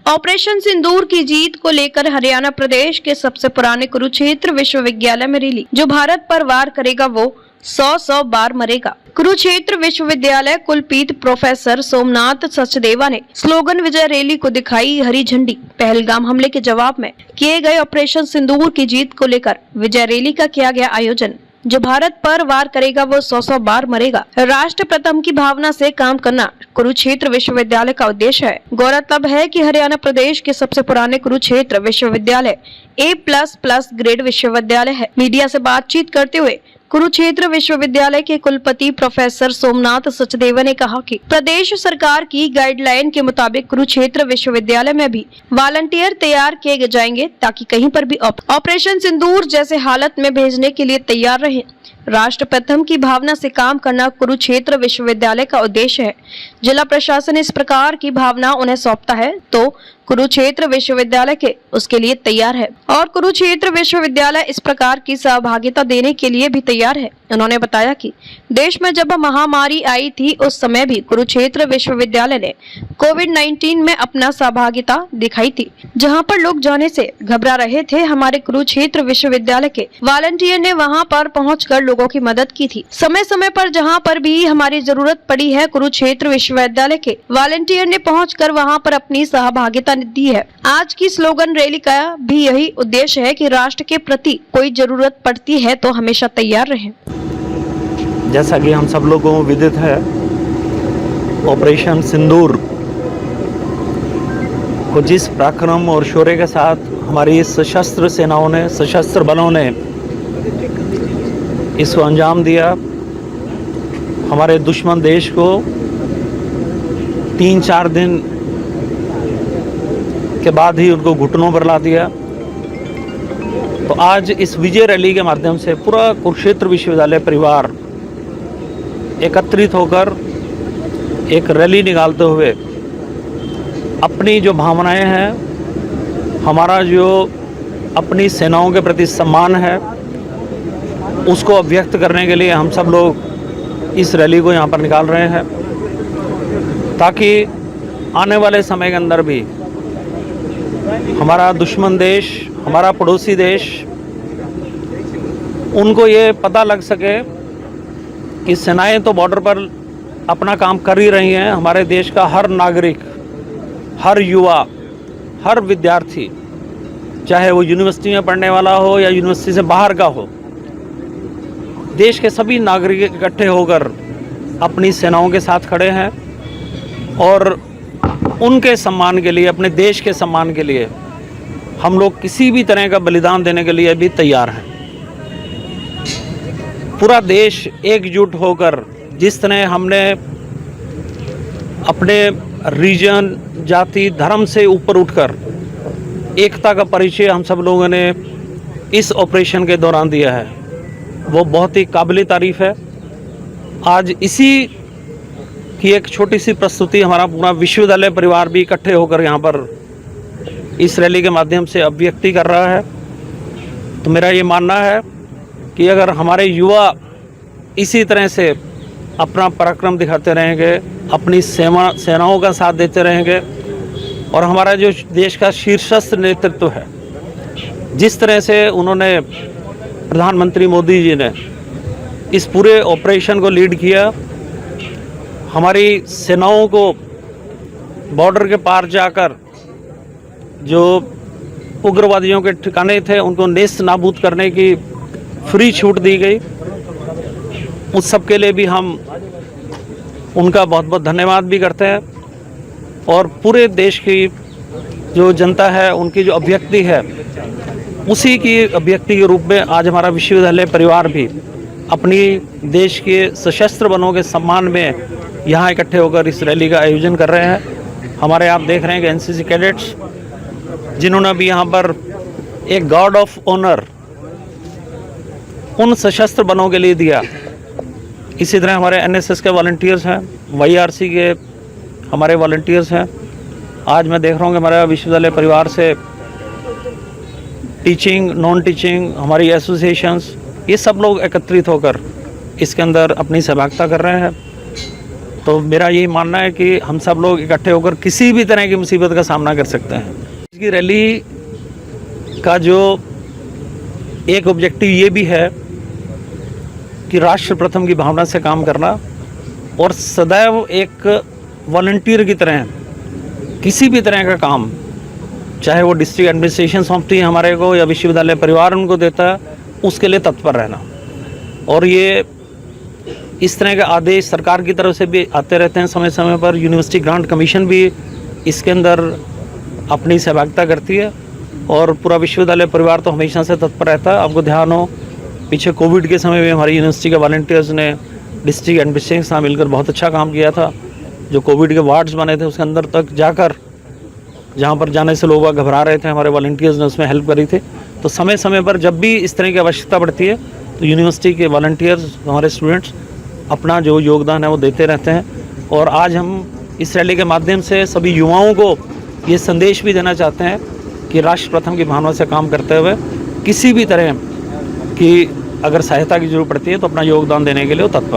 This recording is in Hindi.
ऑपरेशन सिंदूर की जीत को लेकर हरियाणा प्रदेश के सबसे पुराने कुरुक्षेत्र विश्वविद्यालय में रैली। जो भारत पर वार करेगा वो 100 बार मरेगा। कुरुक्षेत्र विश्वविद्यालय कुलपति प्रोफेसर सोमनाथ सचदेवा ने स्लोगन विजय रैली को दिखाई हरी झंडी। पहलगाम हमले के जवाब में किए गए ऑपरेशन सिंदूर की जीत को लेकर विजय रैली का किया गया आयोजन। जो भारत पर वार करेगा वो 100 बार मरेगा। राष्ट्र प्रथम की भावना से काम करना कुरुक्षेत्र विश्वविद्यालय का उद्देश्य है। गौरतलब है कि हरियाणा प्रदेश के सबसे पुराने कुरुक्षेत्र विश्वविद्यालय A++ ग्रेड विश्वविद्यालय है। मीडिया से बातचीत करते हुए कुरुक्षेत्र विश्वविद्यालय के कुलपति प्रोफेसर सोमनाथ सचदेवा ने कहा कि प्रदेश सरकार की गाइडलाइन के मुताबिक कुरुक्षेत्र विश्वविद्यालय में भी वॉलंटियर तैयार किए जाएंगे ताकि कहीं पर भी ऑपरेशन सिंदूर जैसे हालत में भेजने के लिए तैयार रहें। राष्ट्र प्रथम की भावना से काम करना कुरुक्षेत्र विश्वविद्यालय का उद्देश्य है। जिला प्रशासन इस प्रकार की भावना उन्हें सौंपता है तो कुरुक्षेत्र विश्वविद्यालय के उसके लिए तैयार है और कुरुक्षेत्र विश्वविद्यालय इस प्रकार की सहभागिता देने के लिए भी तैयार है। उन्होंने बताया कि देश में जब महामारी आई थी उस समय भी कुरुक्षेत्र विश्वविद्यालय ने कोविड-19 में अपना सहभागिता दिखाई थी। जहां पर लोग जाने से घबरा रहे थे, हमारे कुरुक्षेत्र विश्वविद्यालय के वॉलंटियर ने वहां पर पहुंचकर लोगों की मदद की थी। समय समय पर जहां पर भी हमारी जरूरत पड़ी है, कुरुक्षेत्र विश्वविद्यालय के वॉलंटियर ने पहुंचकर वहां पर अपनी सहभागिता दी है। आज की स्लोगन रैली का भी यही उद्देश्य है कि राष्ट्र के प्रति कोई जरूरत पड़ती है तो हमेशा तैयार रहें। जैसा कि हम सब लोगों को विदित है, ऑपरेशन सिंदूर को जिस पराक्रम और शौर्य के साथ हमारी सशस्त्र सेनाओं ने, सशस्त्र बलों ने इसको अंजाम दिया, हमारे दुश्मन देश को 3-4 दिन के बाद ही उनको घुटनों पर ला दिया। तो आज इस विजय रैली के माध्यम से पूरा कुरुक्षेत्र विश्वविद्यालय परिवार एकत्रित होकर एक रैली निकालते हुए अपनी जो भावनाएं हैं, हमारा जो अपनी सेनाओं के प्रति सम्मान है, उसको अभिव्यक्त करने के लिए हम सब लोग इस रैली को यहाँ पर निकाल रहे हैं ताकि आने वाले समय के अंदर भी हमारा दुश्मन देश, हमारा पड़ोसी देश, उनको ये पता लग सके कि सेनाएं तो बॉर्डर पर अपना काम कर ही रही हैं। हमारे देश का हर नागरिक, हर युवा, हर विद्यार्थी, चाहे वो यूनिवर्सिटी में पढ़ने वाला हो या यूनिवर्सिटी से बाहर का हो, देश के सभी नागरिक इकट्ठे होकर अपनी सेनाओं के साथ खड़े हैं और उनके सम्मान के लिए, अपने देश के सम्मान के लिए हम लोग किसी भी तरह का बलिदान देने के लिए भी तैयार हैं। पूरा देश एकजुट होकर जिस तरह हमने अपने रीजन, जाति, धर्म से ऊपर उठकर एकता का परिचय हम सब लोगों ने इस ऑपरेशन के दौरान दिया है, वो बहुत ही काबिल तारीफ़ है। आज इसी की एक छोटी सी प्रस्तुति हमारा पूरा विश्वविद्यालय परिवार भी इकट्ठे होकर यहाँ पर इस रैली के माध्यम से अभिव्यक्ति कर रहा है। तो मेरा ये मानना है कि अगर हमारे युवा इसी तरह से अपना पराक्रम दिखाते रहेंगे, अपनी सेनाओं का साथ देते रहेंगे और हमारा जो देश का शीर्षस्थ नेतृत्व है, जिस तरह से उन्होंने प्रधानमंत्री मोदी जी ने इस पूरे ऑपरेशन को लीड किया, हमारी सेनाओं को बॉर्डर के पार जाकर जो उग्रवादियों के ठिकाने थे उनको नेस्त नाबूद करने की फ्री छूट दी गई, उस सब के लिए भी हम उनका बहुत बहुत धन्यवाद भी करते हैं। और पूरे देश की जो जनता है, उनकी जो अभिव्यक्ति है, उसी की अभिव्यक्ति के रूप में आज हमारा विश्वविद्यालय परिवार भी अपनी देश के सशस्त्र बलों के सम्मान में यहाँ इकट्ठे होकर इस रैली का आयोजन कर रहे हैं। हमारे आप देख रहे हैं कि एनसीसी कैडेट्स, जिन्होंने भी यहाँ पर एक गार्ड ऑफ ऑनर उन सशस्त्र बलों के लिए दिया। इसी तरह हमारे एनएसएस के वॉलंटियर्स हैं, वाईआरसी के हमारे वॉलंटियर्स हैं। आज मैं देख रहा हूँ कि हमारा विश्वविद्यालय परिवार से टीचिंग, नॉन टीचिंग, हमारी एसोसिएशंस, ये सब लोग एकत्रित होकर इसके अंदर अपनी सहभागिता कर रहे हैं। तो मेरा यही मानना है कि हम सब लोग इकट्ठे होकर किसी भी तरह की मुसीबत का सामना कर सकते हैं। इसकी रैली का जो एक ऑब्जेक्टिव ये भी है कि राष्ट्र प्रथम की भावना से काम करना और सदैव एक वॉलंटियर की तरह किसी भी तरह का काम, चाहे वो डिस्ट्रिक्ट एडमिनिस्ट्रेशन सौंपती है हमारे को या विश्वविद्यालय परिवार उनको देता है, उसके लिए तत्पर रहना। और ये इस तरह के आदेश सरकार की तरफ से भी आते रहते हैं समय समय पर। यूनिवर्सिटी ग्रांट कमीशन भी इसके अंदर अपनी सहभागिता करती है और पूरा विश्वविद्यालय परिवार तो हमेशा से तत्पर रहता है। आपको ध्यान हो, पीछे कोविड के समय में हमारी यूनिवर्सिटी के वॉलंटियर्स ने डिस्ट्रिक्ट एडमिनिस्ट्रेशन के साथ मिलकर बहुत अच्छा काम किया था। जो कोविड के वार्ड्स बने थे उसके अंदर तक जाकर, जहाँ पर जाने से लोग घबरा रहे थे, हमारे वॉलंटियर्स ने उसमें हेल्प करी थी। तो समय समय पर जब भी इस तरह की आवश्यकता पड़ती है तो यूनिवर्सिटी के वॉलंटियर्स, हमारे स्टूडेंट्स अपना जो योगदान है वो देते रहते हैं। और आज हम इस रैली के माध्यम से सभी युवाओं को ये संदेश भी देना चाहते हैं कि राष्ट्र प्रथम की भावना से काम करते हुए किसी भी तरह की अगर सहायता की जरूरत पड़ती है तो अपना योगदान देने के लिए वो तत्पर।